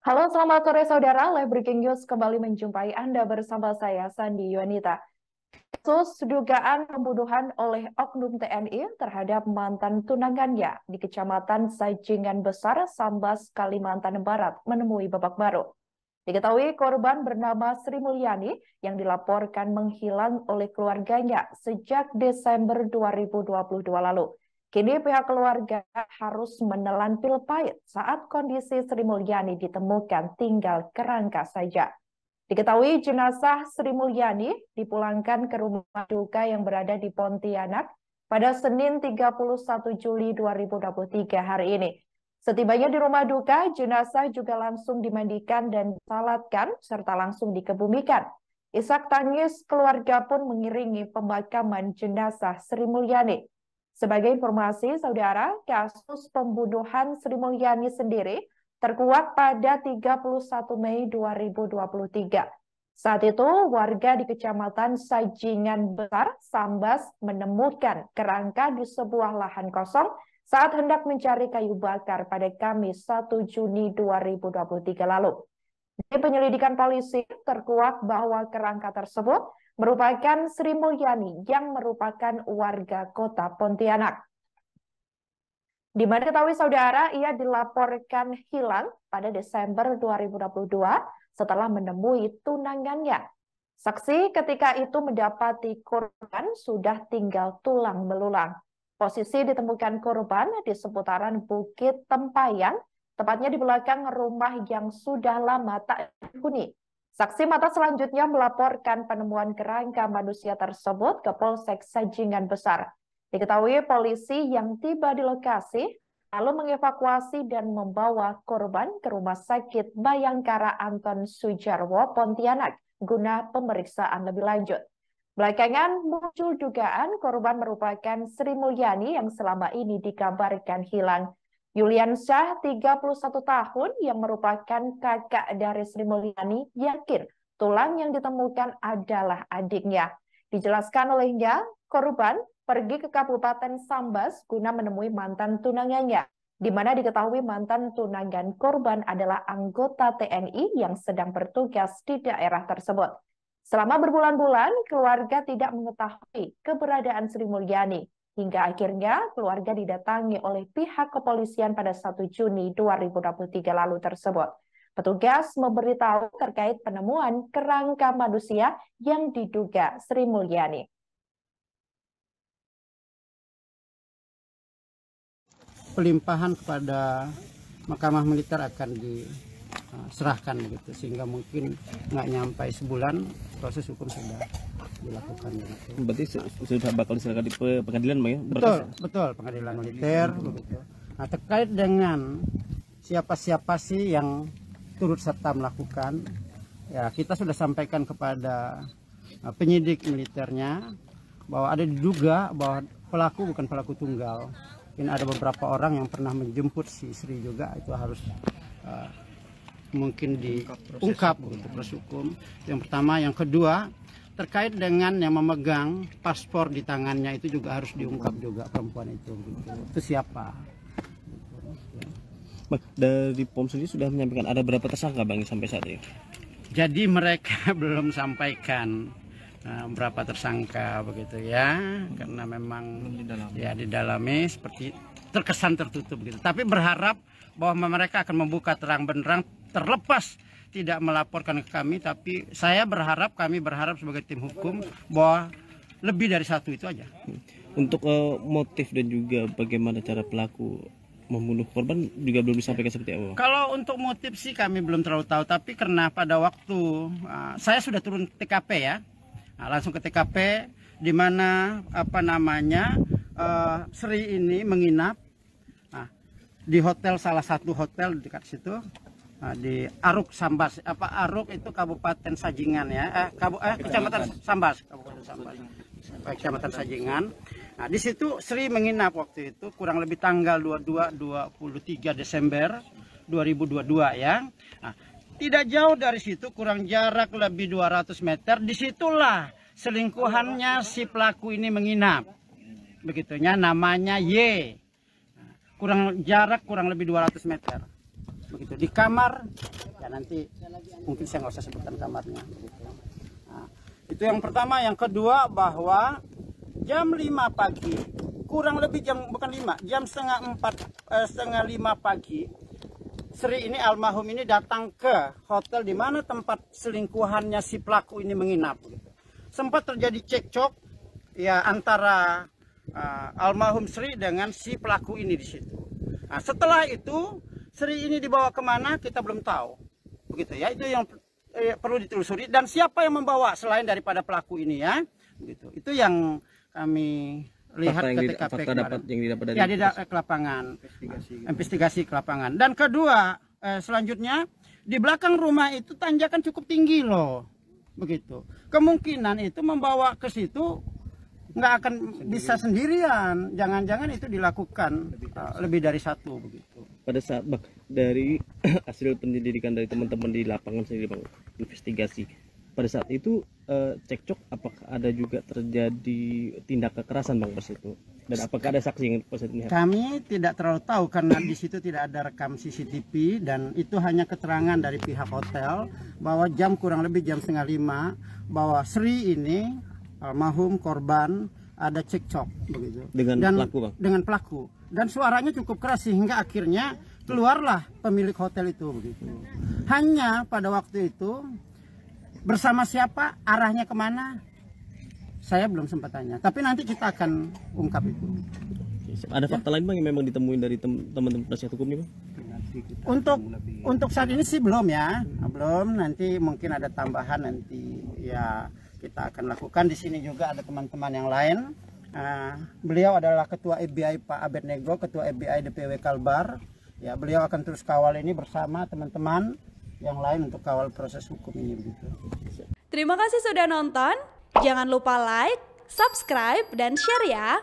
Halo, selamat sore saudara. Live Breaking News kembali menjumpai Anda bersama saya, Sandi Yuanita. Kasus dugaan pembunuhan oleh oknum TNI terhadap mantan tunangannya di Kecamatan Sajingan Besar, Sambas, Kalimantan Barat menemui babak baru. Diketahui korban bernama Sri Mulyani yang dilaporkan menghilang oleh keluarganya sejak Desember 2022 lalu. Kini pihak keluarga harus menelan pil pahit saat kondisi Sri Mulyani ditemukan tinggal kerangka saja. Diketahui jenazah Sri Mulyani dipulangkan ke rumah duka yang berada di Pontianak pada Senin 31 Juli 2023 hari ini. Setibanya di rumah duka, jenazah juga langsung dimandikan dan disalatkan serta langsung dikebumikan. Isak tangis keluarga pun mengiringi pemakaman jenazah Sri Mulyani. Sebagai informasi, saudara, kasus pembunuhan Sri Mulyani sendiri terkuak pada 31 Mei 2023. Saat itu, warga di Kecamatan Sajingan Besar, Sambas, menemukan kerangka di sebuah lahan kosong saat hendak mencari kayu bakar pada Kamis 1 Juni 2023 lalu. Di penyelidikan polisi, terkuak bahwa kerangka tersebut merupakan Sri Mulyani yang merupakan warga kota Pontianak. Di mana ketahui saudara, ia dilaporkan hilang pada Desember 2022 setelah menemui tunangannya. Saksi ketika itu mendapati korban sudah tinggal tulang belulang. Posisi ditemukan korban di seputaran Bukit Tempayan, tepatnya di belakang rumah yang sudah lama tak dihuni. Saksi mata selanjutnya melaporkan penemuan kerangka manusia tersebut ke Polsek Sajingan Besar. Diketahui polisi yang tiba di lokasi lalu mengevakuasi dan membawa korban ke Rumah Sakit Bayangkara Anton Sujarwo, Pontianak, guna pemeriksaan lebih lanjut. Belakangan muncul dugaan korban merupakan Sri Mulyani yang selama ini dikabarkan hilang. Yulian Syah, 31 tahun, yang merupakan kakak dari Sri Mulyani, yakin tulang yang ditemukan adalah adiknya. Dijelaskan olehnya, korban pergi ke Kabupaten Sambas guna menemui mantan tunangannya, di mana diketahui mantan tunangan korban adalah anggota TNI yang sedang bertugas di daerah tersebut. Selama berbulan-bulan, keluarga tidak mengetahui keberadaan Sri Mulyani, hingga akhirnya keluarga didatangi oleh pihak kepolisian pada 1 Juni 2023 lalu tersebut. Petugas memberitahu terkait penemuan kerangka manusia yang diduga Sri Mulyani. Pelimpahan kepada Mahkamah Militer akan diserahkan begitu, sehingga mungkin nggak nyampai sebulan proses hukum sudah dilakukan begitu. Berarti sudah bakal diserahkan di pengadilan, Bang, ya? Betul, pengadilan militer begitu. Nah, terkait dengan siapa-siapa sih yang turut serta melakukan, ya kita sudah sampaikan kepada penyidik militernya bahwa ada diduga bahwa pelaku bukan pelaku tunggal. Mungkin ada beberapa orang yang pernah menjemput si Sri juga, itu harus mungkin diungkap untuk proses hukum. Yang pertama, yang kedua terkait dengan yang memegang paspor di tangannya itu juga harus diungkap juga perempuan itu. Gitu. Itu siapa? Bang, dari POM sendiri sudah menyampaikan ada berapa tersangka, Bang, sampai saat ini? Jadi mereka belum sampaikan berapa tersangka begitu ya, karena memang didalami seperti terkesan tertutup gitu. Tapi berharap bahwa mereka akan membuka terang benderang, terlepas tidak melaporkan ke kami, tapi kami berharap sebagai tim hukum bahwa lebih dari satu itu aja. Untuk motif dan juga bagaimana cara pelaku membunuh korban juga belum disampaikan seperti apa? Kalau untuk motif sih kami belum terlalu tahu, tapi karena pada waktu saya sudah turun ke TKP ya. Nah, langsung ke TKP di mana Sri ini menginap di hotel, salah satu hotel dekat situ, di Aruk Sambas. Aruk itu Kabupaten Sajingan ya, Kecamatan Sambas, Kabupaten Sambas, Kecamatan Sajingan. Nah, di situ Sri menginap waktu itu kurang lebih tanggal 23 Desember 2022 ya. Nah, tidak jauh dari situ, kurang jarak lebih 200 meter, disitulah selingkuhannya si pelaku ini menginap. Begitunya, namanya Y. Jarak kurang lebih 200 meter. Begitu, di kamar, ya Ya nanti mungkin saya nggak usah sebutkan kamarnya. Nah, itu yang pertama. Yang kedua bahwa jam 5 pagi, kurang lebih jam setengah 5 pagi, Sri ini almarhum ini datang ke hotel di mana tempat selingkuhannya si pelaku ini menginap. Sempat terjadi cekcok ya antara almarhum Sri dengan si pelaku ini di situ. Nah, setelah itu Sri ini dibawa kemana kita belum tahu, begitu ya. Itu yang perlu ditelusuri, dan siapa yang membawa selain daripada pelaku ini ya, begitu. Itu yang kami lihat ketika yang didapat dari ke lapangan, investigasi ke lapangan. Dan kedua, selanjutnya di belakang rumah itu tanjakan cukup tinggi loh, begitu. Kemungkinan itu membawa ke situ nggak akan bisa sendirian, jangan-jangan itu dilakukan lebih dari satu, begitu. Pada saat dari hasil penyelidikan dari teman-teman di lapangan sendiri Bang, investigasi, pada saat itu cekcok, apakah ada juga terjadi tindak kekerasan Bang pas itu? Dan apakah ada saksi yang pas itu melihat? Kami tidak terlalu tahu karena di situ tidak ada rekam CCTV, dan itu hanya keterangan dari pihak hotel bahwa kurang lebih jam 4:30 bahwa Sri ini almarhum korban ada cekcok, begitu. Dengan pelaku Bang? Dengan pelaku. Dan suaranya cukup keras sehingga akhirnya keluarlah pemilik hotel itu, begitu. Hanya pada waktu itu bersama siapa, arahnya kemana, saya belum sempat tanya. Tapi nanti kita akan ungkap itu. Ada fakta lain Bang yang memang ditemuin dari teman-teman penasihat hukumnya Bang? Untuk saat ini sih belum ya, belum. Nanti mungkin ada tambahan, nanti ya kita akan lakukan. Di sini juga ada teman-teman yang lain. Beliau adalah Ketua FBI Pak Abednego, Ketua FBI DPW Kalbar. Ya, beliau akan terus kawal ini bersama teman-teman yang lain untuk kawal proses hukum ini, begitu. Terima kasih sudah nonton. Jangan lupa like, subscribe, dan share ya.